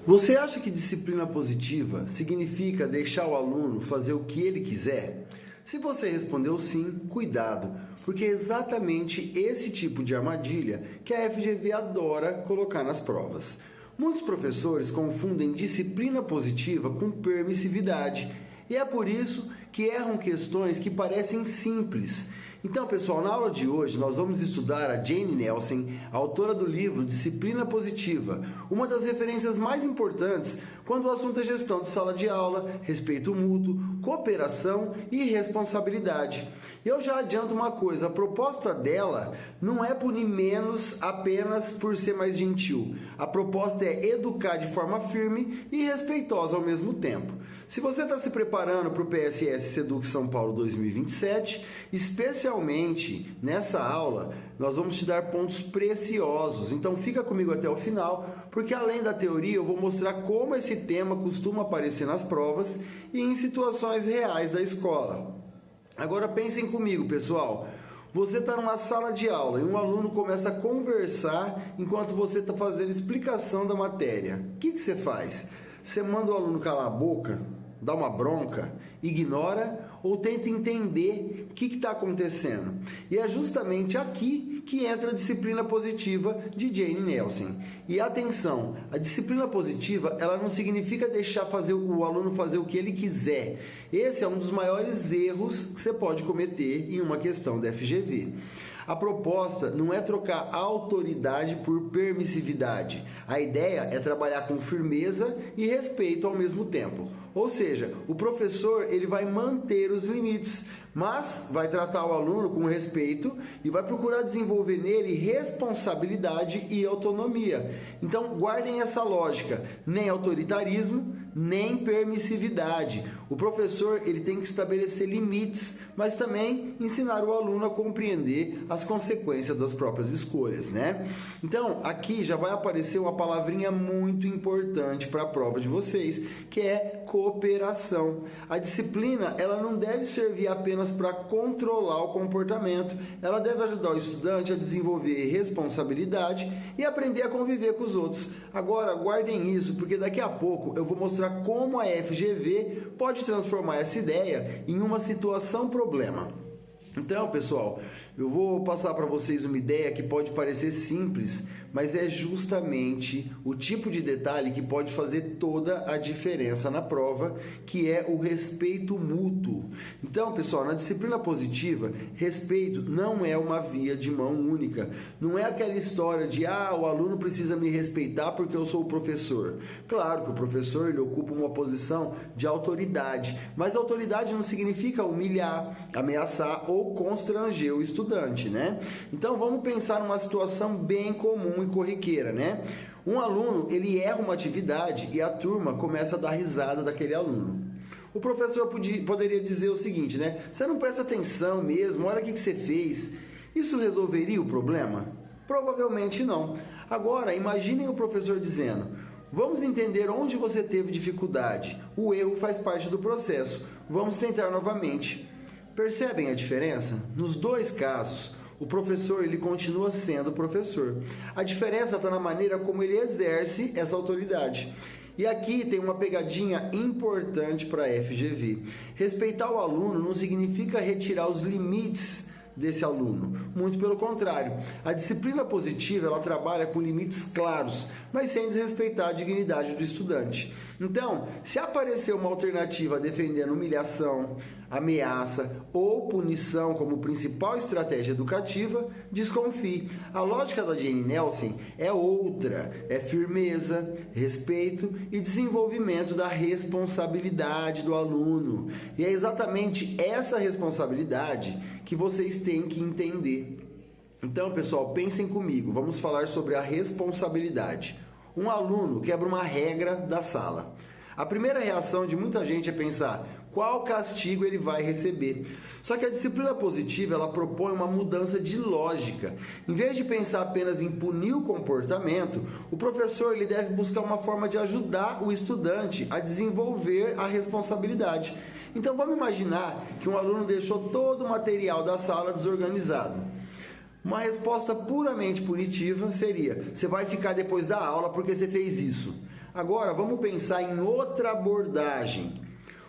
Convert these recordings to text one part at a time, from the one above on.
Você acha que disciplina positiva significa deixar o aluno fazer o que ele quiser? Se você respondeu sim, cuidado, porque é exatamente esse tipo de armadilha que a FGV adora colocar nas provas. Muitos professores confundem disciplina positiva com permissividade, e é por isso que erram questões que parecem simples. Então, pessoal, na aula de hoje nós vamos estudar a Jane Nelson, autora do livro Disciplina Positiva, uma das referências mais importantes quando o assunto é gestão de sala de aula, respeito mútuo, cooperação e responsabilidade. Eu já adianto uma coisa, a proposta dela não é punir menos apenas por ser mais gentil. A proposta é educar de forma firme e respeitosa ao mesmo tempo. Se você está se preparando para o PSS Seduc São Paulo 2027, especialmente nessa aula, nós vamos te dar pontos preciosos. Então fica comigo até o final, porque além da teoria eu vou mostrar como esse tema costuma aparecer nas provas e em situações reais da escola. Agora pensem comigo, pessoal. Você está numa sala de aula e um aluno começa a conversar enquanto você está fazendo explicação da matéria. O que você faz? Você manda o aluno calar a boca? Dá uma bronca, ignora ou tenta entender o que está acontecendo. E é justamente aqui que entra a disciplina positiva de Jane Nelson. E atenção, a disciplina positiva ela não significa deixar o aluno fazer o que ele quiser. Esse é um dos maiores erros que você pode cometer em uma questão da FGV. A proposta não é trocar autoridade por permissividade. A ideia é trabalhar com firmeza e respeito ao mesmo tempo. Ou seja, o professor ele vai manter os limites, mas vai tratar o aluno com respeito e vai procurar desenvolver nele responsabilidade e autonomia. Então, guardem essa lógica, nem autoritarismo, nem permissividade. O professor ele tem que estabelecer limites, mas também ensinar o aluno a compreender as consequências das próprias escolhas, né? Então, aqui já vai aparecer uma palavrinha muito importante para a prova de vocês, que é cooperação. A disciplina, ela não deve servir apenas para controlar o comportamento, ela deve ajudar o estudante a desenvolver responsabilidade e aprender a conviver com os outros. Agora, guardem isso, porque daqui a pouco eu vou mostrar como a FGV pode transformar essa ideia em uma situação-problema. Então, pessoal, eu vou passar para vocês uma ideia que pode parecer simples, mas é justamente o tipo de detalhe que pode fazer toda a diferença na prova, que é o respeito mútuo. Então, pessoal, na disciplina positiva, respeito não é uma via de mão única. Não é aquela história de, o aluno precisa me respeitar porque eu sou o professor. Claro que o professor ele ocupa uma posição de autoridade, mas autoridade não significa humilhar, ameaçar ou constranger o estudante, né? Então, vamos pensar numa situação bem comum e corriqueira, né? Um aluno, ele erra uma atividade e a turma começa a dar risada daquele aluno. O professor poderia dizer o seguinte, né? Você não presta atenção mesmo, olha o que você fez. Isso resolveria o problema? Provavelmente não. Agora, imaginem o professor dizendo, vamos entender onde você teve dificuldade. O erro faz parte do processo. Vamos tentar novamente. Percebem a diferença? Nos dois casos, o professor ele continua sendo professor. A diferença está na maneira como ele exerce essa autoridade. E aqui tem uma pegadinha importante para a FGV. Respeitar o aluno não significa retirar os limites desse aluno. Muito pelo contrário. A disciplina positiva ela trabalha com limites claros, mas sem desrespeitar a dignidade do estudante. Então, se aparecer uma alternativa defendendo humilhação, ameaça ou punição como principal estratégia educativa, desconfie. A lógica da Jane Nelson é outra, é firmeza, respeito e desenvolvimento da responsabilidade do aluno. E é exatamente essa responsabilidade que vocês têm que entender. Então, pessoal, pensem comigo, vamos falar sobre a responsabilidade. Um aluno quebra uma regra da sala. A primeira reação de muita gente é pensar qual castigo ele vai receber. Só que a disciplina positiva ela propõe uma mudança de lógica. Em vez de pensar apenas em punir o comportamento, o professor ele deve buscar uma forma de ajudar o estudante a desenvolver a responsabilidade. Então vamos imaginar que um aluno deixou todo o material da sala desorganizado. Uma resposta puramente punitiva seria: você vai ficar depois da aula porque você fez isso. Agora, vamos pensar em outra abordagem.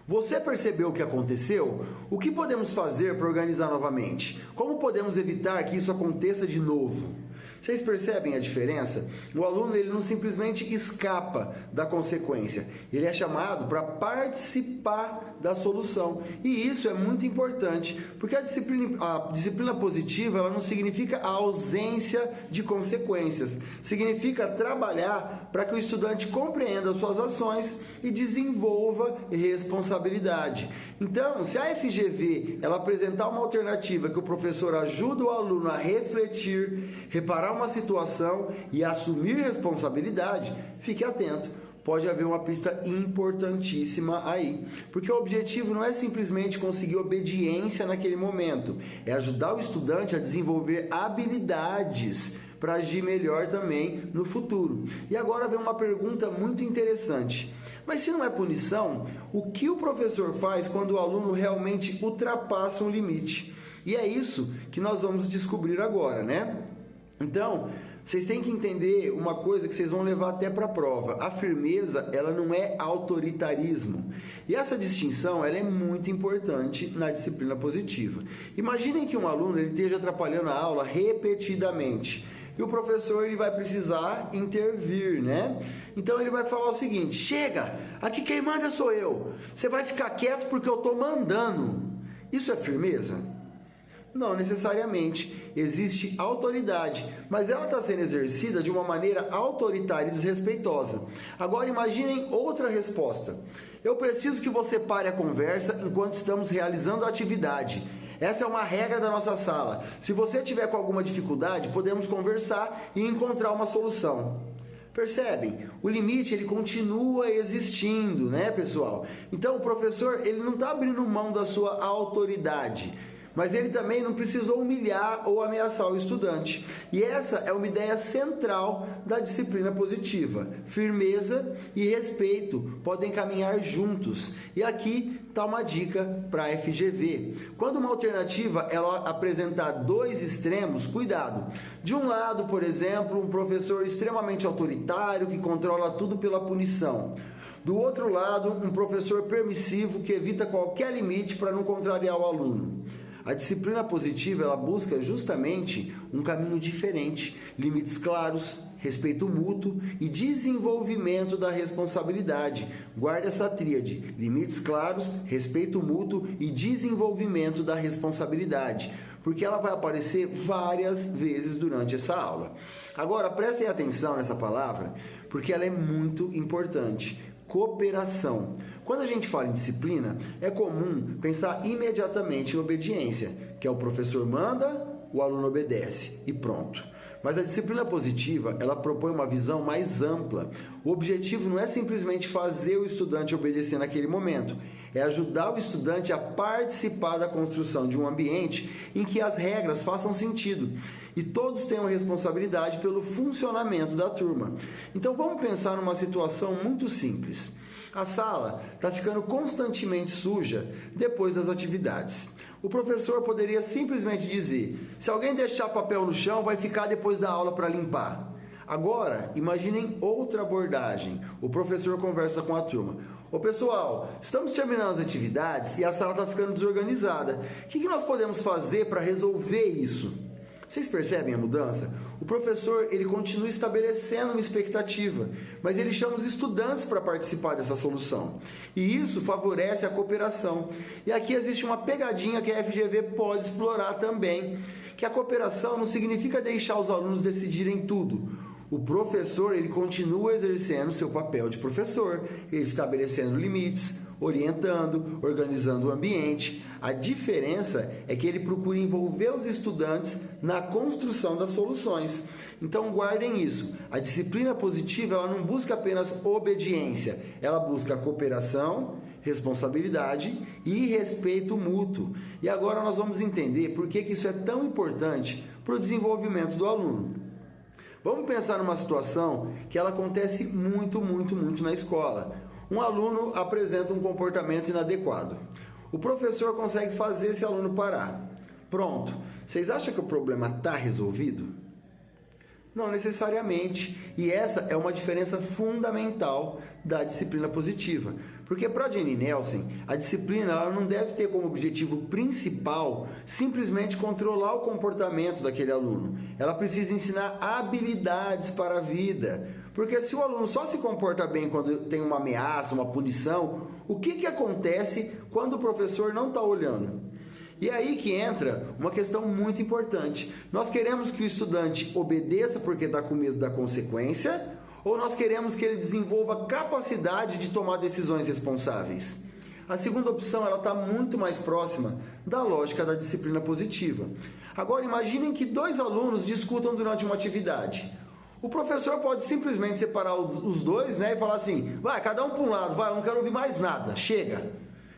Você percebeu o que aconteceu? O que podemos fazer para organizar novamente? Como podemos evitar que isso aconteça de novo? Vocês percebem a diferença? O aluno ele não simplesmente escapa da consequência, ele é chamado para participar da solução. E isso é muito importante, porque a disciplina positiva ela não significa a ausência de consequências, significa trabalhar para que o estudante compreenda as suas ações e desenvolva responsabilidade. Então, se a FGV ela apresentar uma alternativa que o professor ajuda o aluno a refletir, reparar uma situação e assumir responsabilidade, fique atento. Pode haver uma pista importantíssima aí, porque o objetivo não é simplesmente conseguir obediência naquele momento, é ajudar o estudante a desenvolver habilidades para agir melhor também no futuro. E agora vem uma pergunta muito interessante. Mas se não é punição, o que o professor faz quando o aluno realmente ultrapassa um limite? E é isso que nós vamos descobrir agora, né? Então, vocês têm que entender uma coisa que vocês vão levar até para a prova. A firmeza, ela não é autoritarismo. E essa distinção, ela é muito importante na disciplina positiva. Imaginem que um aluno ele esteja atrapalhando a aula repetidamente. E o professor ele vai precisar intervir, né? Então ele vai falar o seguinte: chega, aqui quem manda sou eu. Você vai ficar quieto porque eu estou mandando. Isso é firmeza? Não necessariamente. Existe autoridade, mas ela está sendo exercida de uma maneira autoritária e desrespeitosa. Agora imaginem outra resposta. Eu preciso que você pare a conversa enquanto estamos realizando a atividade. Essa é uma regra da nossa sala. Se você tiver com alguma dificuldade, podemos conversar e encontrar uma solução. Percebem? O limite ele continua existindo, né, pessoal? Então o professor ele não está abrindo mão da sua autoridade, mas ele também não precisou humilhar ou ameaçar o estudante. E essa é uma ideia central da disciplina positiva. Firmeza e respeito podem caminhar juntos. E aqui está uma dica para a FGV. Quando uma alternativa ela apresentar dois extremos, cuidado. De um lado, por exemplo, um professor extremamente autoritário que controla tudo pela punição. Do outro lado, um professor permissivo que evita qualquer limite para não contrariar o aluno. A disciplina positiva ela busca justamente um caminho diferente, limites claros, respeito mútuo e desenvolvimento da responsabilidade. Guarde essa tríade: limites claros, respeito mútuo e desenvolvimento da responsabilidade, porque ela vai aparecer várias vezes durante essa aula. Agora, prestem atenção nessa palavra, porque ela é muito importante. Cooperação. Quando a gente fala em disciplina, é comum pensar imediatamente em obediência, que é o professor manda, o aluno obedece e pronto. Mas a disciplina positiva, ela propõe uma visão mais ampla. O objetivo não é simplesmente fazer o estudante obedecer naquele momento, é ajudar o estudante a participar da construção de um ambiente em que as regras façam sentido e todos tenham responsabilidade pelo funcionamento da turma. Então vamos pensar numa situação muito simples. A sala está ficando constantemente suja depois das atividades. O professor poderia simplesmente dizer: se alguém deixar papel no chão, vai ficar depois da aula para limpar. Agora, imaginem outra abordagem. O professor conversa com a turma: ô pessoal, estamos terminando as atividades e a sala está ficando desorganizada. O que nós podemos fazer para resolver isso? Vocês percebem a mudança? O professor ele continua estabelecendo uma expectativa, mas ele chama os estudantes para participar dessa solução. E isso favorece a cooperação. E aqui existe uma pegadinha que a FGV pode explorar também, que a cooperação não significa deixar os alunos decidirem tudo. O professor ele continua exercendo seu papel de professor, estabelecendo limites, orientando, organizando o ambiente. A diferença é que ele procura envolver os estudantes na construção das soluções. Então guardem isso. A disciplina positiva ela não busca apenas obediência, ela busca cooperação, responsabilidade e respeito mútuo. E agora nós vamos entender por que isso é tão importante para o desenvolvimento do aluno. Vamos pensar numa situação que ela acontece muito na escola. Um aluno apresenta um comportamento inadequado. O professor consegue fazer esse aluno parar. Pronto. Vocês acham que o problema está resolvido? Não necessariamente, e essa é uma diferença fundamental da disciplina positiva. Porque para Jenny Nelson, a disciplina ela não deve ter como objetivo principal simplesmente controlar o comportamento daquele aluno. Ela precisa ensinar habilidades para a vida. Porque se o aluno só se comporta bem quando tem uma ameaça, uma punição, o que acontece quando o professor não está olhando? E é aí que entra uma questão muito importante. Nós queremos que o estudante obedeça porque está com medo da consequência, ou nós queremos que ele desenvolva capacidade de tomar decisões responsáveis? A segunda opção ela está muito mais próxima da lógica da disciplina positiva. Agora imaginem que dois alunos discutam durante uma atividade. O professor pode simplesmente separar os dois, né, e falar assim, vai, cada um para um lado, vai, eu não quero ouvir mais nada, chega.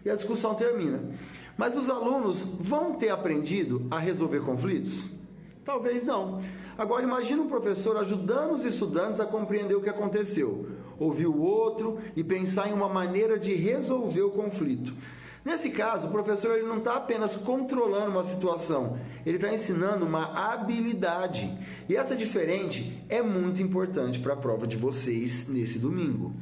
E a discussão termina. Mas os alunos vão ter aprendido a resolver conflitos? Talvez não. Agora imagine um professor ajudando os estudantes a compreender o que aconteceu, ouvir o outro e pensar em uma maneira de resolver o conflito. Nesse caso, o professor ele não está apenas controlando uma situação, ele está ensinando uma habilidade. E essa diferente é muito importante para a prova de vocês nesse domingo.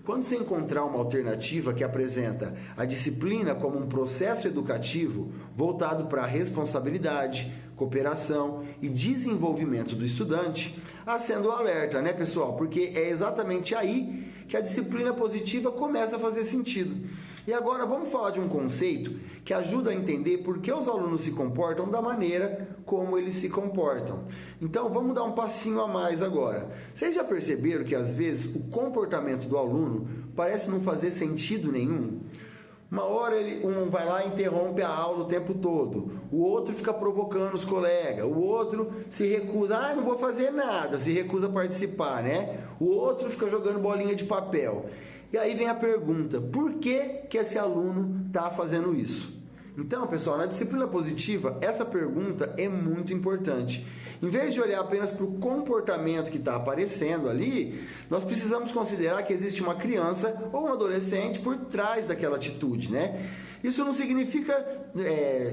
Quando você encontrar uma alternativa que apresenta a disciplina como um processo educativo voltado para a responsabilidade, cooperação e desenvolvimento do estudante, acenda o alerta, né, pessoal? Porque é exatamente aí que a disciplina positiva começa a fazer sentido. E agora vamos falar de um conceito que ajuda a entender por que os alunos se comportam da maneira como eles se comportam. Então vamos dar um passinho a mais agora. Vocês já perceberam que às vezes o comportamento do aluno parece não fazer sentido nenhum? Uma hora um vai lá e interrompe a aula o tempo todo, o outro fica provocando os colegas, o outro se recusa, não vou fazer nada, se recusa a participar, né? O outro fica jogando bolinha de papel. E aí vem a pergunta, por que esse aluno está fazendo isso? Então, pessoal, na disciplina positiva, essa pergunta é muito importante. Em vez de olhar apenas para o comportamento que está aparecendo ali, nós precisamos considerar que existe uma criança ou um adolescente por trás daquela atitude, né? Isso não significa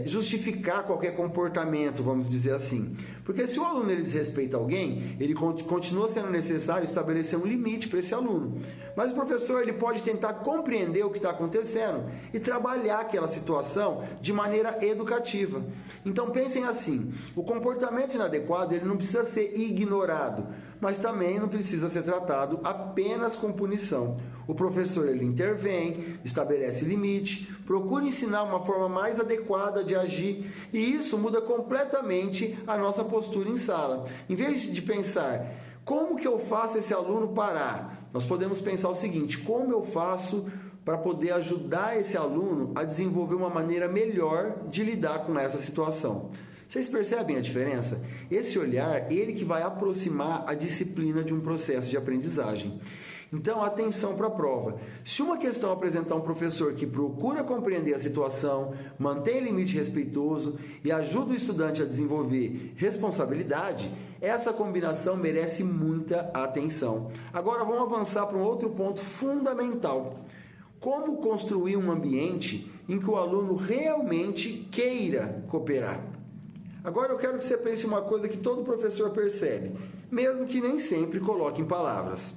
justificar qualquer comportamento, vamos dizer assim. Porque se o aluno ele desrespeita alguém, ele continua sendo necessário estabelecer um limite para esse aluno. Mas o professor ele pode tentar compreender o que está acontecendo e trabalhar aquela situação de maneira educativa. Então pensem assim, o comportamento inadequado ele não precisa ser ignorado, mas também não precisa ser tratado apenas com punição. O professor ele intervém, estabelece limite, procura ensinar uma forma mais adequada de agir e isso muda completamente a nossa postura em sala. Em vez de pensar, como que eu faço esse aluno parar? Nós podemos pensar o seguinte, como eu faço para poder ajudar esse aluno a desenvolver uma maneira melhor de lidar com essa situação? Vocês percebem a diferença? Esse olhar, ele que vai aproximar a disciplina de um processo de aprendizagem. Então, atenção para a prova. Se uma questão apresentar um professor que procura compreender a situação, mantém limite respeitoso e ajuda o estudante a desenvolver responsabilidade, essa combinação merece muita atenção. Agora, vamos avançar para um outro ponto fundamental. Como construir um ambiente em que o aluno realmente queira cooperar? Agora eu quero que você pense uma coisa que todo professor percebe, mesmo que nem sempre coloque em palavras.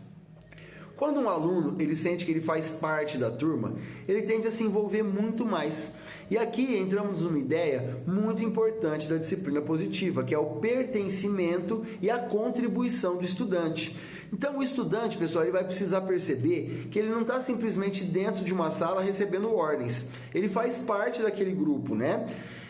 Quando um aluno ele sente que ele faz parte da turma, ele tende a se envolver muito mais. E aqui entramos numa ideia muito importante da disciplina positiva, que é o pertencimento e a contribuição do estudante. Então o estudante, pessoal, ele vai precisar perceber que ele não está simplesmente dentro de uma sala recebendo ordens. Ele faz parte daquele grupo, né?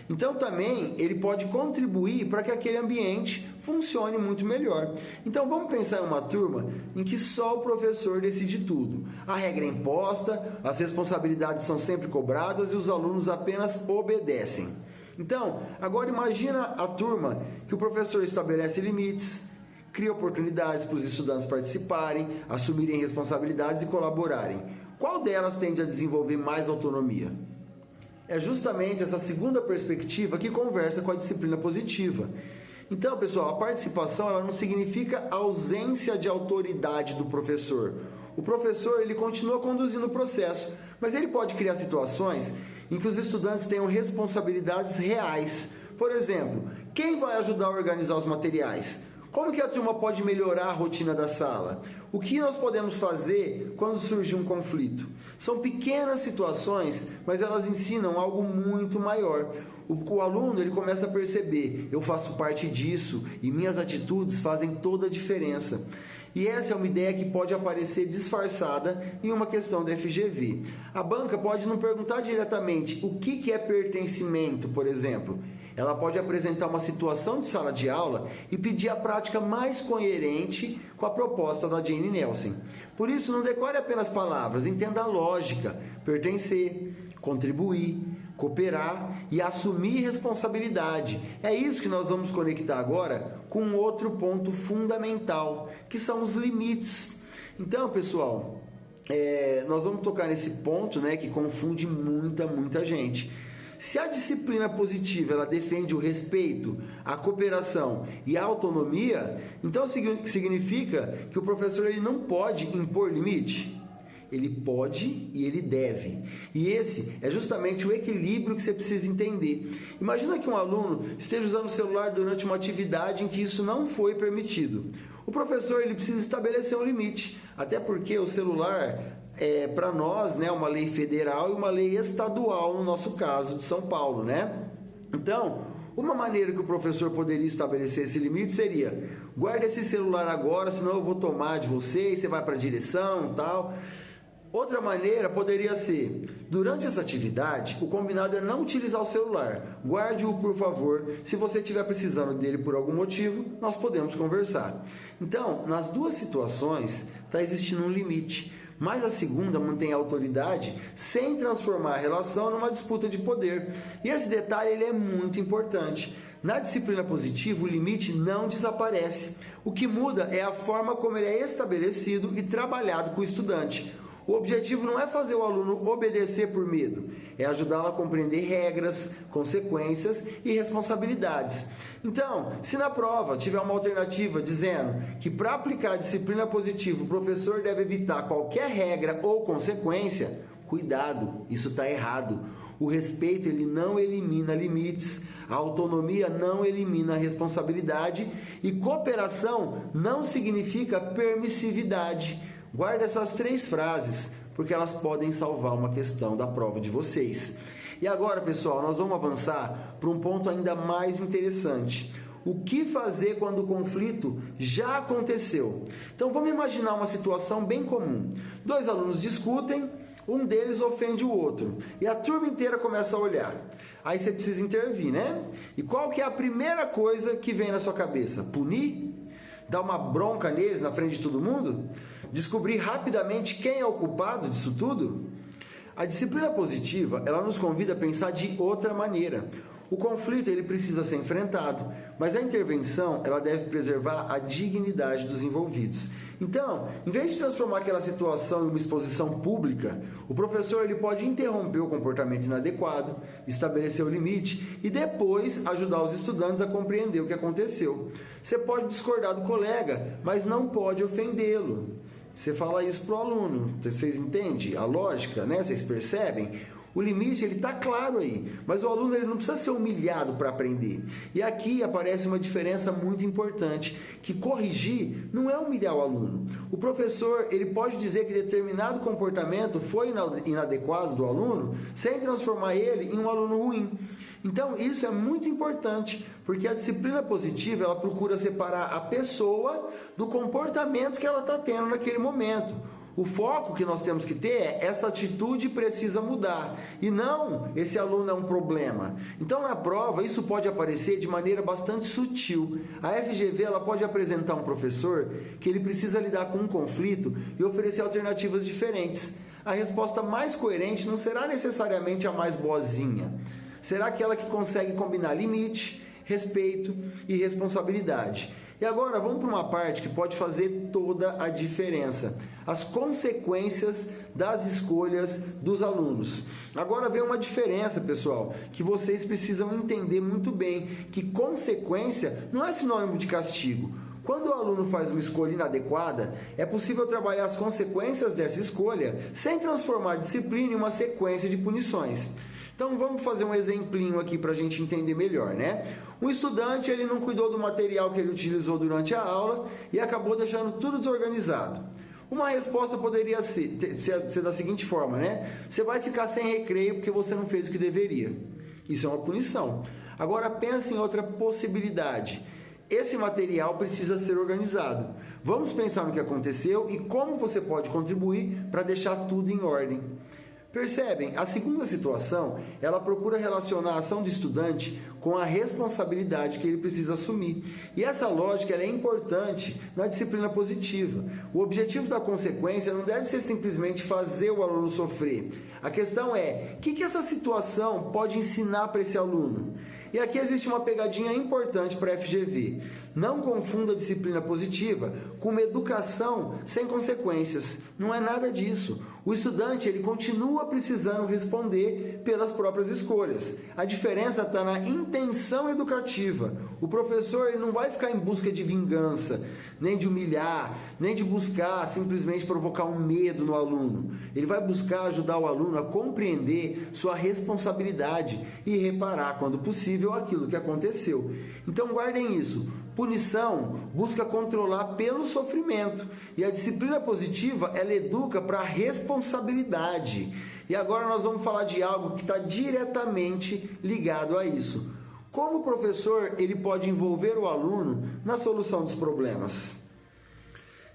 Então também ele pode contribuir para que aquele ambiente funcione muito melhor. Então vamos pensar em uma turma em que só o professor decide tudo. A regra é imposta, as responsabilidades são sempre cobradas e os alunos apenas obedecem. Então, agora imagina a turma que o professor estabelece limites, cria oportunidades para os estudantes participarem, assumirem responsabilidades e colaborarem. Qual delas tende a desenvolver mais autonomia? É justamente essa segunda perspectiva que conversa com a disciplina positiva. Então, pessoal, a participação ela não significa ausência de autoridade do professor. O professor ele continua conduzindo o processo, mas ele pode criar situações em que os estudantes tenham responsabilidades reais. Por exemplo, quem vai ajudar a organizar os materiais? Como que a turma pode melhorar a rotina da sala? O que nós podemos fazer quando surge um conflito? São pequenas situações, mas elas ensinam algo muito maior. O aluno ele começa a perceber, eu faço parte disso e minhas atitudes fazem toda a diferença. E essa é uma ideia que pode aparecer disfarçada em uma questão da FGV. A banca pode não perguntar diretamente o que é pertencimento, por exemplo. Ela pode apresentar uma situação de sala de aula e pedir a prática mais coerente com a proposta da Jane Nelson. Por isso, não decore apenas palavras, entenda a lógica: pertencer, contribuir, cooperar e assumir responsabilidade. É isso que nós vamos conectar agora com outro ponto fundamental, que são os limites. Então, pessoal, nós vamos tocar nesse ponto, né, que confunde muita gente. Se a disciplina positiva ela defende o respeito, a cooperação e a autonomia, então significa que o professor ele não pode impor limite. Ele pode e ele deve. E esse é justamente o equilíbrio que você precisa entender. Imagina que um aluno esteja usando o celular durante uma atividade em que isso não foi permitido. O professor ele precisa estabelecer um limite, até porque o celular para nós, né, uma lei federal e uma lei estadual, no nosso caso, de São Paulo, né? Então, uma maneira que o professor poderia estabelecer esse limite seria: guarde esse celular agora, senão eu vou tomar de você e você vai para a direção e tal. Outra maneira poderia ser: durante essa atividade, o combinado é não utilizar o celular. Guarde-o, por favor. Se você estiver precisando dele por algum motivo, nós podemos conversar. Então, nas duas situações, está existindo um limite. Mas a segunda mantém a autoridade sem transformar a relação numa disputa de poder. E esse detalhe ele é muito importante. Na disciplina positiva, o limite não desaparece. O que muda é a forma como ele é estabelecido e trabalhado com o estudante. O objetivo não é fazer o aluno obedecer por medo, é ajudá-lo a compreender regras, consequências e responsabilidades. Então, se na prova tiver uma alternativa dizendo que para aplicar a disciplina positiva o professor deve evitar qualquer regra ou consequência, cuidado, isso está errado. O respeito ele não elimina limites, a autonomia não elimina a responsabilidade e cooperação não significa permissividade. Guarda essas 3 frases, porque elas podem salvar uma questão da prova de vocês. E agora, pessoal, nós vamos avançar para um ponto ainda mais interessante. O que fazer quando o conflito já aconteceu? Então, vamos imaginar uma situação bem comum. 2 alunos discutem, um deles ofende o outro, e a turma inteira começa a olhar. Aí você precisa intervir, né? E qual que é a primeira coisa que vem na sua cabeça? Punir? Dar uma bronca neles na frente de todo mundo? Descobrir rapidamente quem é o culpado disso tudo? A disciplina positiva, ela nos convida a pensar de outra maneira. O conflito ele precisa ser enfrentado, mas a intervenção ela deve preservar a dignidade dos envolvidos. Então, em vez de transformar aquela situação em uma exposição pública, o professor ele pode interromper o comportamento inadequado, estabelecer o limite e depois ajudar os estudantes a compreender o que aconteceu. Você pode discordar do colega, mas não pode ofendê-lo. Você fala isso para o aluno, vocês entendem a lógica, né? Vocês percebem? O limite ele está claro aí, mas o aluno ele não precisa ser humilhado para aprender. E aqui aparece uma diferença muito importante, que corrigir não é humilhar o aluno. O professor ele pode dizer que determinado comportamento foi inadequado do aluno, sem transformar ele em um aluno ruim. Então isso é muito importante, porque a disciplina positiva ela procura separar a pessoa do comportamento que ela está tendo naquele momento. O foco que nós temos que ter é essa atitude precisa mudar e não esse aluno é um problema. Então na prova isso pode aparecer de maneira bastante sutil. A FGV ela pode apresentar um professor que ele precisa lidar com um conflito e oferecer alternativas diferentes. A resposta mais coerente não será necessariamente a mais boazinha. Será aquela que consegue combinar limite, respeito e responsabilidade. E agora vamos para uma parte que pode fazer toda a diferença. As consequências das escolhas dos alunos. Agora vem uma diferença, pessoal, que vocês precisam entender muito bem, que consequência não é sinônimo de castigo. Quando o aluno faz uma escolha inadequada, é possível trabalhar as consequências dessa escolha sem transformar a disciplina em uma sequência de punições. Então vamos fazer um exemplinho aqui para a gente entender melhor, né? Um estudante, ele não cuidou do material que ele utilizou durante a aula e acabou deixando tudo desorganizado. Uma resposta poderia ser da seguinte forma, né? Você vai ficar sem recreio porque você não fez o que deveria. Isso é uma punição. Agora pense em outra possibilidade. Esse material precisa ser organizado. Vamos pensar no que aconteceu e como você pode contribuir para deixar tudo em ordem. Percebem? A segunda situação, ela procura relacionar a ação do estudante com a responsabilidade que ele precisa assumir. E essa lógica ela é importante na disciplina positiva. O objetivo da consequência não deve ser simplesmente fazer o aluno sofrer. A questão é, o que essa situação pode ensinar para esse aluno? E aqui existe uma pegadinha importante para a FGV. Não confunda a disciplina positiva com uma educação sem consequências. Não é nada disso. O estudante ele continua precisando responder pelas próprias escolhas. A diferença está na intenção educativa. O professor ele não vai ficar em busca de vingança, nem de humilhar, nem de buscar simplesmente provocar um medo no aluno. Ele vai buscar ajudar o aluno a compreender sua responsabilidade e reparar, quando possível, aquilo que aconteceu. Então guardem isso. Punição busca controlar pelo sofrimento e a disciplina positiva ela educa para a responsabilidade. E agora nós vamos falar de algo que está diretamente ligado a isso. Como o professor ele pode envolver o aluno na solução dos problemas?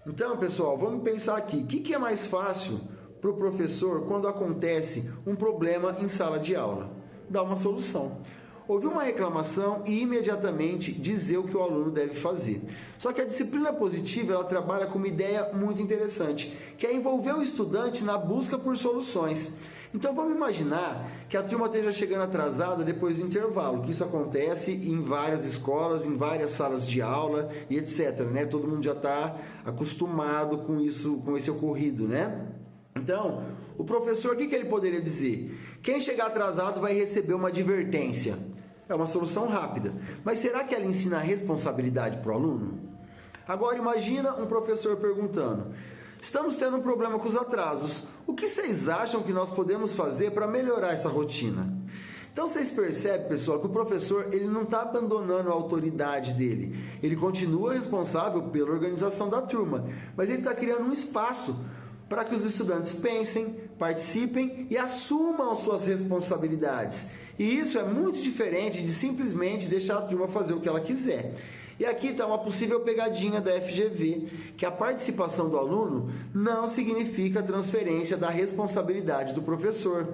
Então, pessoal, vamos pensar aqui. O que é mais fácil para o professor quando acontece um problema em sala de aula? Dar uma solução. Ouvir uma reclamação e imediatamente dizer o que o aluno deve fazer. Só que a disciplina positiva ela trabalha com uma ideia muito interessante, que é envolver o estudante na busca por soluções. Então vamos imaginar que a turma esteja chegando atrasada depois do intervalo, que isso acontece em várias escolas, em várias salas de aula e etc, né? Todo mundo já está acostumado com isso, com esse ocorrido, né? Então, o professor, o que ele poderia dizer? Quem chegar atrasado vai receber uma advertência. É uma solução rápida. Mas será que ela ensina a responsabilidade para o aluno? Agora imagina um professor perguntando: estamos tendo um problema com os atrasos. O que vocês acham que nós podemos fazer para melhorar essa rotina? Então vocês percebem, pessoal, que o professor ele não está abandonando a autoridade dele. Ele continua responsável pela organização da turma, mas ele está criando um espaço para que os estudantes pensem, participem e assumam suas responsabilidades. E isso é muito diferente de simplesmente deixar a turma fazer o que ela quiser. E aqui está uma possível pegadinha da FGV, que a participação do aluno não significa transferência da responsabilidade do professor.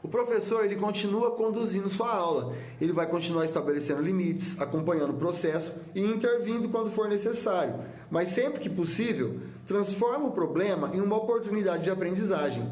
O professor ele continua conduzindo sua aula, ele vai continuar estabelecendo limites, acompanhando o processo e intervindo quando for necessário, mas sempre que possível, transforma o problema em uma oportunidade de aprendizagem.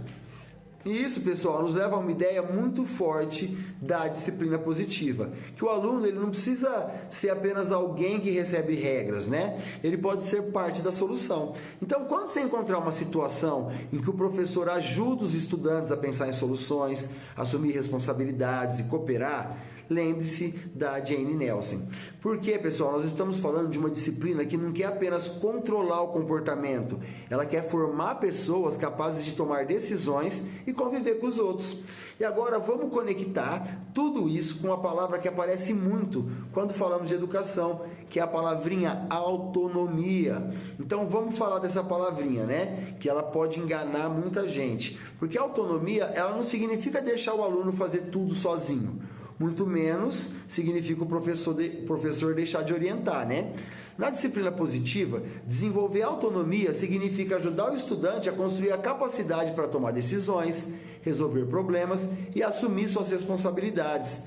E isso, pessoal, nos leva a uma ideia muito forte da disciplina positiva, que o aluno ele não precisa ser apenas alguém que recebe regras, né? Ele pode ser parte da solução. Então, quando você encontrar uma situação em que o professor ajuda os estudantes a pensar em soluções, assumir responsabilidades e cooperar, lembre-se da Jane Nelson. Porque, pessoal, nós estamos falando de uma disciplina que não quer apenas controlar o comportamento, ela quer formar pessoas capazes de tomar decisões e conviver com os outros. E agora vamos conectar tudo isso com uma palavra que aparece muito quando falamos de educação, que é a palavrinha autonomia. Então vamos falar dessa palavrinha, né? Que ela pode enganar muita gente. Porque autonomia, ela não significa deixar o aluno fazer tudo sozinho. Muito menos significa o professor deixar de orientar, né? Na disciplina positiva, desenvolver autonomia significa ajudar o estudante a construir a capacidade para tomar decisões, resolver problemas e assumir suas responsabilidades.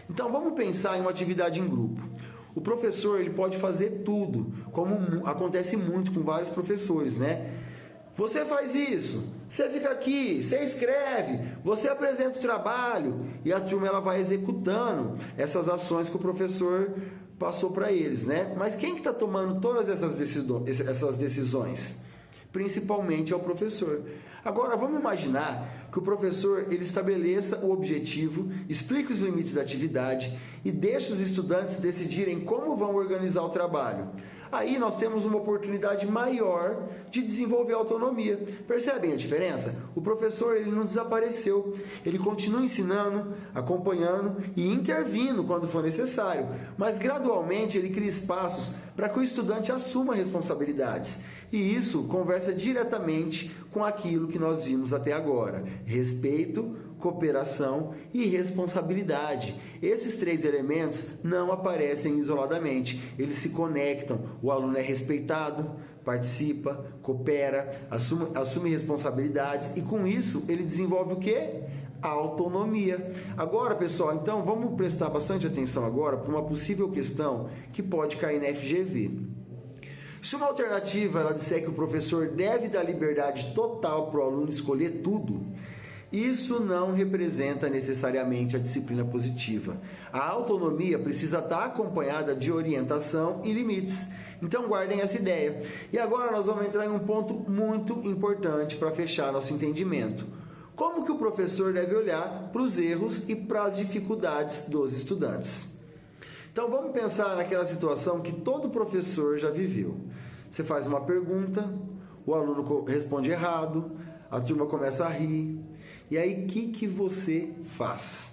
Então vamos pensar em uma atividade em grupo. O professor ele pode fazer tudo, como acontece muito com vários professores, né? Você faz isso, você fica aqui, você escreve, você apresenta o trabalho e a turma ela vai executando essas ações que o professor passou para eles, né? Mas quem que está tomando todas essas decisões? Principalmente é o professor. Agora vamos imaginar que o professor ele estabeleça o objetivo, explique os limites da atividade e deixe os estudantes decidirem como vão organizar o trabalho. aí nós temos uma oportunidade maior de desenvolver autonomia. Percebem a diferença? O professor ele não desapareceu, ele continua ensinando, acompanhando e intervindo quando for necessário, mas gradualmente ele cria espaços para que o estudante assuma responsabilidades. E isso conversa diretamente com aquilo que nós vimos até agora: respeito, cooperação e responsabilidade. Esses três elementos não aparecem isoladamente, eles se conectam. O aluno é respeitado, participa, coopera, assume responsabilidades e com isso ele desenvolve o quê? A autonomia. Agora, pessoal, então vamos prestar bastante atenção agora para uma possível questão que pode cair na FGV. Se uma alternativa ela disser que o professor deve dar liberdade total para o aluno escolher tudo, isso não representa necessariamente a disciplina positiva. A autonomia precisa estar acompanhada de orientação e limites. Então guardem essa ideia. E agora nós vamos entrar em um ponto muito importante para fechar nosso entendimento. Como que o professor deve olhar para os erros e para as dificuldades dos estudantes? Então vamos pensar naquela situação que todo professor já viveu. Você faz uma pergunta, o aluno responde errado, a turma começa a rir. E aí, o que você faz?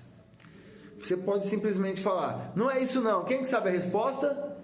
Você pode simplesmente falar, não é isso não, quem que sabe a resposta?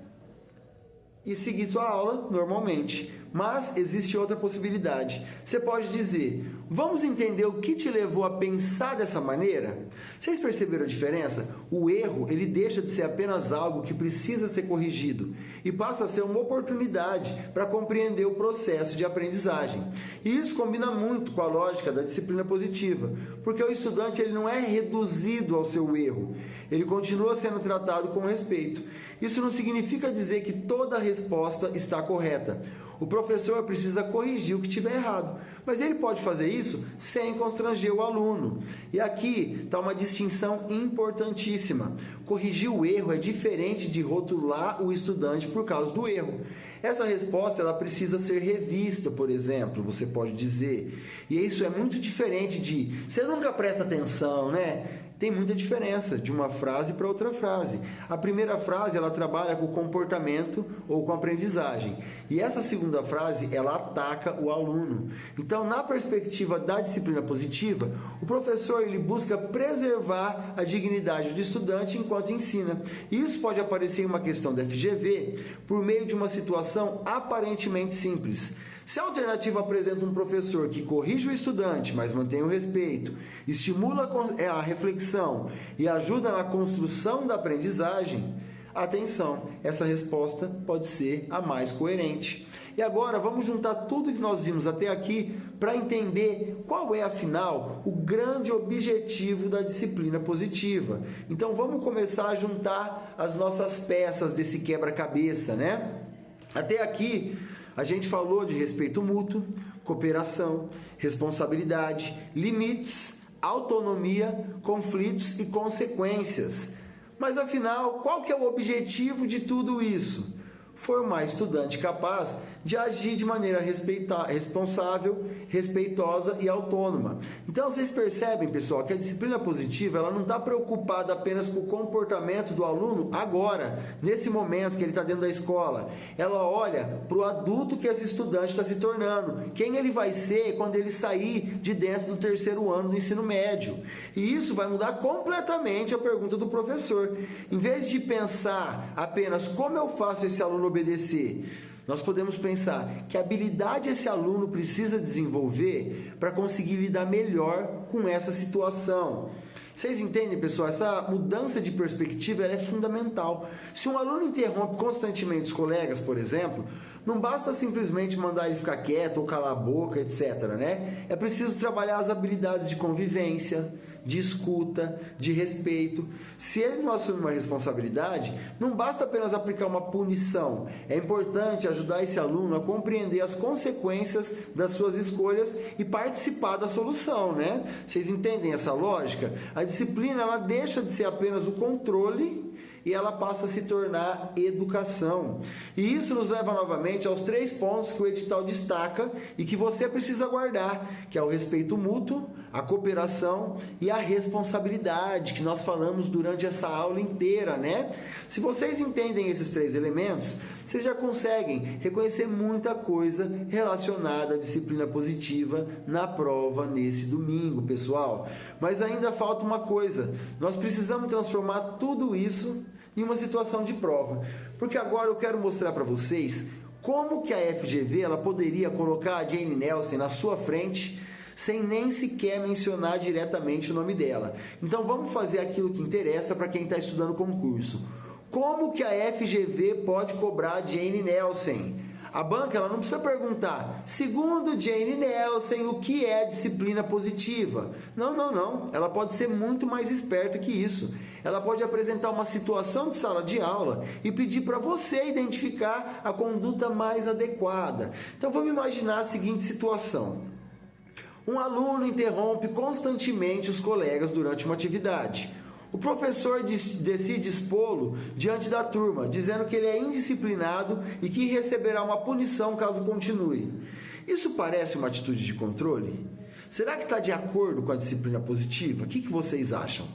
E seguir sua aula normalmente. Mas existe outra possibilidade. Você pode dizer, vamos entender o que te levou a pensar dessa maneira? Vocês perceberam a diferença? O erro, ele deixa de ser apenas algo que precisa ser corrigido e passa a ser uma oportunidade para compreender o processo de aprendizagem. E isso combina muito com a lógica da disciplina positiva, porque o estudante ele não é reduzido ao seu erro, ele continua sendo tratado com respeito. Isso não significa dizer que toda a resposta está correta. O professor precisa corrigir o que tiver errado, mas ele pode fazer isso sem constranger o aluno. E aqui está uma distinção importantíssima. Corrigir o erro é diferente de rotular o estudante por causa do erro. Essa resposta ela precisa ser revista, por exemplo, você pode dizer. E isso é muito diferente de você nunca presta atenção, né? Tem muita diferença de uma frase para outra frase. A primeira frase ela trabalha com o comportamento ou com a aprendizagem. E essa segunda frase ela ataca o aluno. Então, na perspectiva da disciplina positiva, o professor ele busca preservar a dignidade do estudante enquanto ensina. E isso pode aparecer em uma questão da FGV por meio de uma situação aparentemente simples. Se a alternativa apresenta um professor que corrige o estudante, mas mantém o respeito, estimula a reflexão e ajuda na construção da aprendizagem, atenção, essa resposta pode ser a mais coerente. E agora vamos juntar tudo que nós vimos até aqui para entender qual é, afinal, o grande objetivo da disciplina positiva. Então vamos começar a juntar as nossas peças desse quebra-cabeça, né? Até aqui a gente falou de respeito mútuo, cooperação, responsabilidade, limites, autonomia, conflitos e consequências. Mas afinal, qual que é o objetivo de tudo isso? Formar estudante capaz de agir de maneira responsável, respeitosa e autônoma. Então vocês percebem, pessoal, que a disciplina positiva ela não está preocupada apenas com o comportamento do aluno agora, nesse momento que ele está dentro da escola. Ela olha para o adulto que esse estudante está se tornando, quem ele vai ser quando ele sair de dentro do terceiro ano do ensino médio. E isso vai mudar completamente a pergunta do professor. Em vez de pensar apenas como eu faço esse aluno obedecer, nós podemos pensar que habilidade esse aluno precisa desenvolver para conseguir lidar melhor com essa situação. Vocês entendem, pessoal? Essa mudança de perspectiva ela é fundamental. Se um aluno interrompe constantemente os colegas, por exemplo, não basta simplesmente mandar ele ficar quieto ou calar a boca, etc., né? É preciso trabalhar as habilidades de convivência, de escuta, de respeito. Se ele não assume uma responsabilidade, não basta apenas aplicar uma punição. É importante ajudar esse aluno a compreender as consequências das suas escolhas e participar da solução, né? Vocês entendem essa lógica? A disciplina ela deixa de ser apenas o controle e ela passa a se tornar educação. E isso nos leva novamente aos 3 pontos que o edital destaca e que você precisa guardar, que é o respeito mútuo, a cooperação e a responsabilidade, que nós falamos durante essa aula inteira, né? Se vocês entendem esses 3 elementos, vocês já conseguem reconhecer muita coisa relacionada à disciplina positiva na prova nesse domingo, pessoal. Mas ainda falta uma coisa, nós precisamos transformar tudo isso em uma situação de prova, porque agora eu quero mostrar para vocês como que a FGV ela poderia colocar a Jane Nelson na sua frente sem nem sequer mencionar diretamente o nome dela. Então vamos fazer aquilo que interessa para quem está estudando concurso. Como que a FGV pode cobrar a Jane Nelson? A banca ela não precisa perguntar, segundo Jane Nelson, o que é disciplina positiva? Não. Ela pode ser muito mais esperta que isso. Ela pode apresentar uma situação de sala de aula e pedir para você identificar a conduta mais adequada. Então vamos imaginar a seguinte situação. Um aluno interrompe constantemente os colegas durante uma atividade. O professor decide expô-lo diante da turma, dizendo que ele é indisciplinado e que receberá uma punição caso continue. Isso parece uma atitude de controle? Será que está de acordo com a disciplina positiva? O que vocês acham?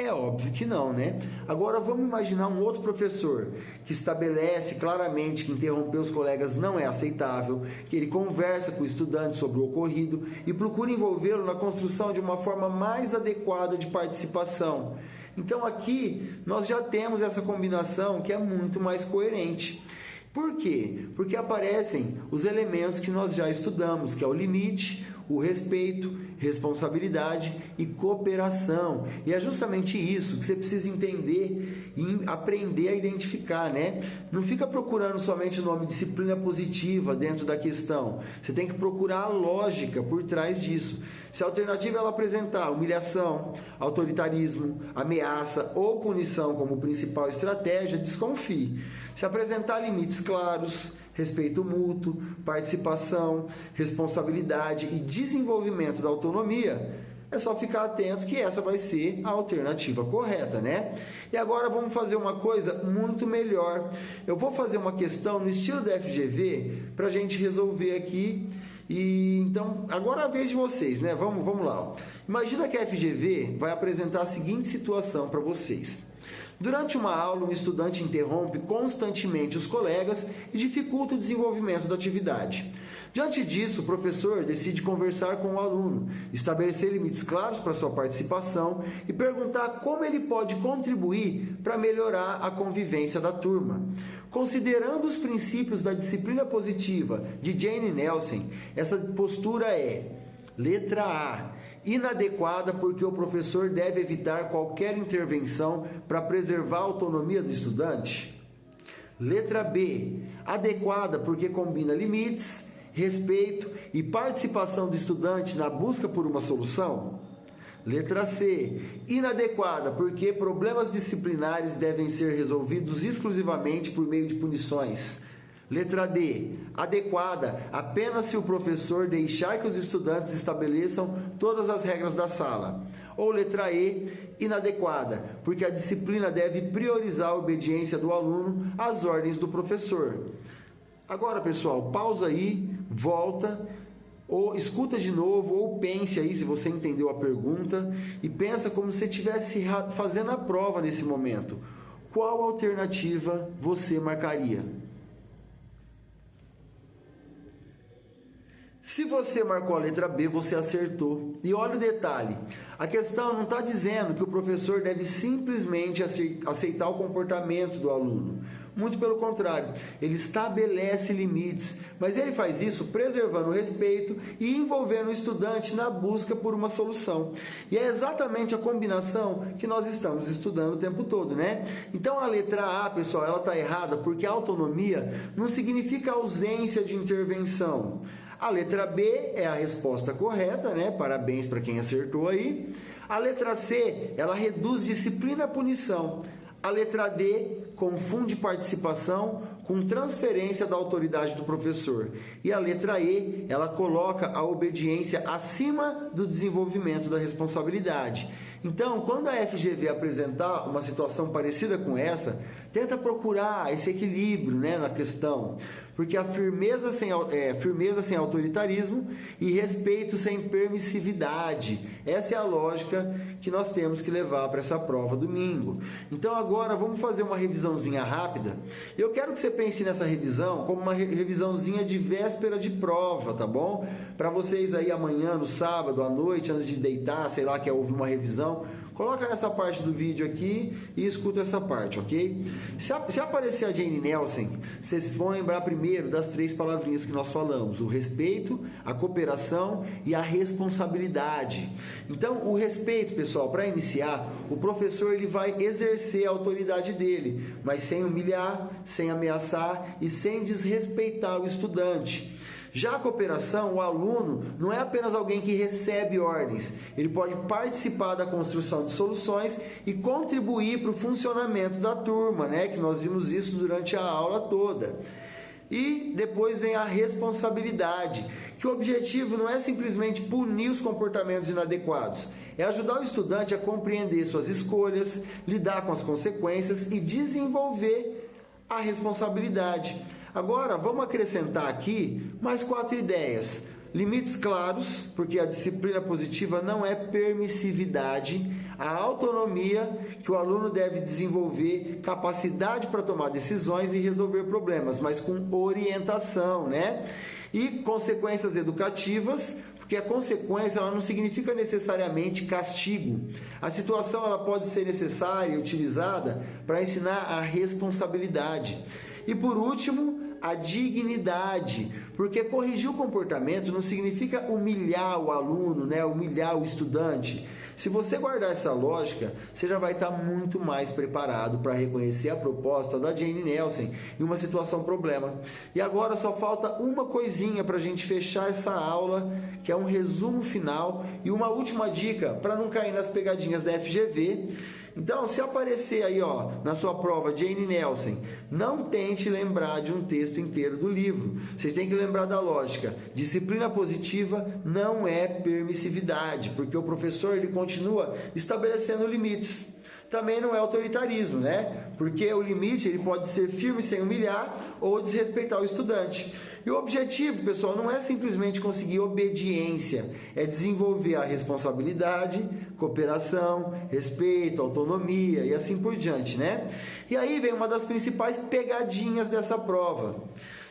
É óbvio que não, né? Agora vamos imaginar um outro professor que estabelece claramente que interromper os colegas não é aceitável, que ele conversa com o estudante sobre o ocorrido e procura envolvê-lo na construção de uma forma mais adequada de participação. Então aqui nós já temos essa combinação que é muito mais coerente. Por quê? Porque aparecem os elementos que nós já estudamos, que é o limite, o respeito, responsabilidade e cooperação. E é justamente isso que você precisa entender e aprender a identificar, né? Não fica procurando somente o nome disciplina positiva dentro da questão. Você tem que procurar a lógica por trás disso. Se a alternativa ela apresentar humilhação, autoritarismo, ameaça ou punição como principal estratégia, desconfie. Se apresentar limites claros, respeito mútuo, participação, responsabilidade e desenvolvimento da autonomia, é só ficar atento que essa vai ser a alternativa correta, né? E agora vamos fazer uma coisa muito melhor. Eu vou fazer uma questão no estilo da FGV para a gente resolver aqui. E então, agora é a vez de vocês, né? Vamos lá. Imagina que a FGV vai apresentar a seguinte situação para vocês. Durante uma aula, um estudante interrompe constantemente os colegas e dificulta o desenvolvimento da atividade. Diante disso, o professor decide conversar com o aluno, estabelecer limites claros para sua participação e perguntar como ele pode contribuir para melhorar a convivência da turma. Considerando os princípios da disciplina positiva de Jane Nelson, essa postura é: letra A, inadequada porque o professor deve evitar qualquer intervenção para preservar a autonomia do estudante. Letra B, adequada porque combina limites, respeito e participação do estudante na busca por uma solução. Letra C, inadequada porque problemas disciplinares devem ser resolvidos exclusivamente por meio de punições. Letra D, adequada apenas se o professor deixar que os estudantes estabeleçam todas as regras da sala. Ou letra E, inadequada, porque a disciplina deve priorizar a obediência do aluno às ordens do professor. Agora, pessoal, pausa aí, volta, ou escuta de novo, ou pense aí se você entendeu a pergunta, e pensa como se estivesse fazendo a prova nesse momento. Qual alternativa você marcaria? Se você marcou a letra B, você acertou. E olha o detalhe, a questão não está dizendo que o professor deve simplesmente aceitar o comportamento do aluno. Muito pelo contrário, ele estabelece limites, mas ele faz isso preservando o respeito e envolvendo o estudante na busca por uma solução. E é exatamente a combinação que nós estamos estudando o tempo todo, né? Então a letra A, pessoal, ela está errada porque a autonomia não significa ausência de intervenção. A letra B é a resposta correta, né? Parabéns para quem acertou aí. A letra C, ela reduz disciplina a punição. A letra D confunde participação com transferência da autoridade do professor. E a letra E, ela coloca a obediência acima do desenvolvimento da responsabilidade. Então, quando a FGV apresentar uma situação parecida com essa, tenta procurar esse equilíbrio, né, na questão. porque a firmeza sem autoritarismo e respeito sem permissividade. Essa é a lógica que nós temos que levar para essa prova domingo. Então agora vamos fazer uma revisãozinha rápida. Eu quero que você pense nessa revisão como uma revisãozinha de véspera de prova, tá bom? Para vocês aí amanhã, no sábado, à noite, antes de deitar, sei lá, quer ouvir uma revisão, coloca nessa parte do vídeo aqui e escuta essa parte, ok? Se aparecer a Jane Nelson, vocês vão lembrar primeiro das 3 palavrinhas que nós falamos: o respeito, a cooperação e a responsabilidade. Então, o respeito, pessoal, para iniciar, o professor ele vai exercer a autoridade dele, mas sem humilhar, sem ameaçar e sem desrespeitar o estudante. Já a cooperação, o aluno não é apenas alguém que recebe ordens, ele pode participar da construção de soluções e contribuir para o funcionamento da turma, né? Que nós vimos isso durante a aula toda. E depois vem a responsabilidade, que o objetivo não é simplesmente punir os comportamentos inadequados, é ajudar o estudante a compreender suas escolhas, lidar com as consequências e desenvolver a responsabilidade. Agora, vamos acrescentar aqui mais 4 ideias. Limites claros, porque a disciplina positiva não é permissividade. A autonomia, que o aluno deve desenvolver capacidade para tomar decisões e resolver problemas, mas com orientação, né? E consequências educativas, porque a consequência ela não significa necessariamente castigo. A situação ela pode ser necessária e utilizada para ensinar a responsabilidade. E por último, a dignidade, porque corrigir o comportamento não significa humilhar o aluno, né? Humilhar o estudante. Se você guardar essa lógica, você já vai estar muito mais preparado para reconhecer a proposta da Jane Nelson em uma situação problema. E agora só falta uma coisinha para a gente fechar essa aula, que é um resumo final e uma última dica para não cair nas pegadinhas da FGV. Então, se aparecer aí, ó, na sua prova Jane Nelson, não tente lembrar de um texto inteiro do livro. Vocês têm que lembrar da lógica. Disciplina positiva não é permissividade, porque o professor ele continua estabelecendo limites. Também não é autoritarismo, né? Porque o limite ele pode ser firme sem humilhar ou desrespeitar o estudante. E o objetivo, pessoal, não é simplesmente conseguir obediência, é desenvolver a responsabilidade, cooperação, respeito, autonomia e assim por diante, né? E aí vem uma das principais pegadinhas dessa prova.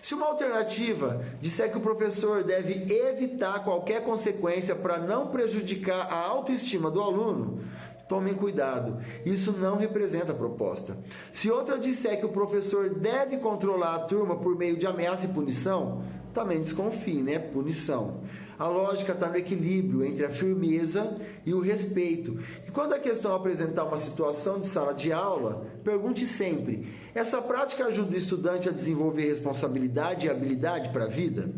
Se uma alternativa disser que o professor deve evitar qualquer consequência para não prejudicar a autoestima do aluno, tomem cuidado, isso não representa a proposta. Se outra disser que o professor deve controlar a turma por meio de ameaça e punição, também desconfie, né? Punição. A lógica está no equilíbrio entre a firmeza e o respeito. E quando a questão apresentar uma situação de sala de aula, pergunte sempre: essa prática ajuda o estudante a desenvolver responsabilidade e habilidade para a vida?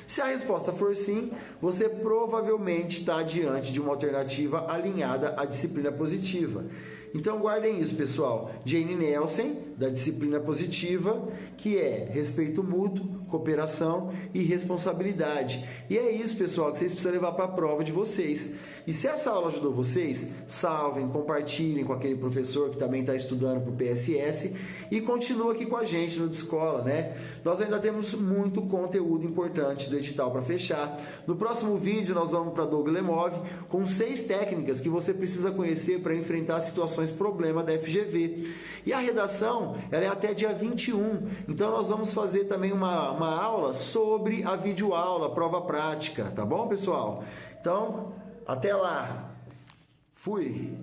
Se a resposta for sim, você provavelmente está diante de uma alternativa alinhada à disciplina positiva. Então guardem isso, pessoal. Jane Nelson, da disciplina positiva, que é respeito mútuo, cooperação e responsabilidade. E é isso, pessoal, que vocês precisam levar para a prova de vocês. E se essa aula ajudou vocês, salvem, compartilhem com aquele professor que também está estudando para o PSS e continua aqui com a gente no Descola, né? Nós ainda temos muito conteúdo importante do edital para fechar. No próximo vídeo nós vamos para Doug Lemov com 6 técnicas que você precisa conhecer para enfrentar situações problema da FGV. E a redação, ela é até dia 21. Então nós vamos fazer também uma aula sobre a videoaula, prova prática, tá bom, pessoal? Então, até lá. Fui.